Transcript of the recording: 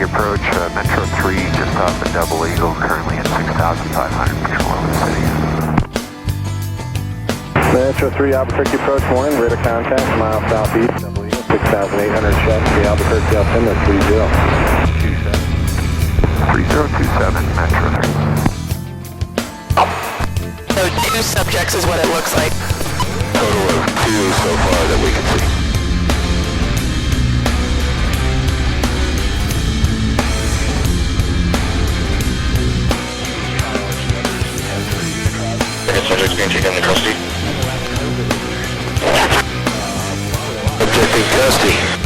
Albuquerque approach, Metro 3 just off the Double Eagle, currently at 6,500 patrol over the city. Metro 3 Albuquerque approach, morning, radar contact, mile southeast, Double Eagle, 6,800 check, the Albuquerque altimeter 3027, Metro 3. So 2 subjects is what it looks like. Total of 2 so far that we can see. Subject's being taken into custody. Subject in custody.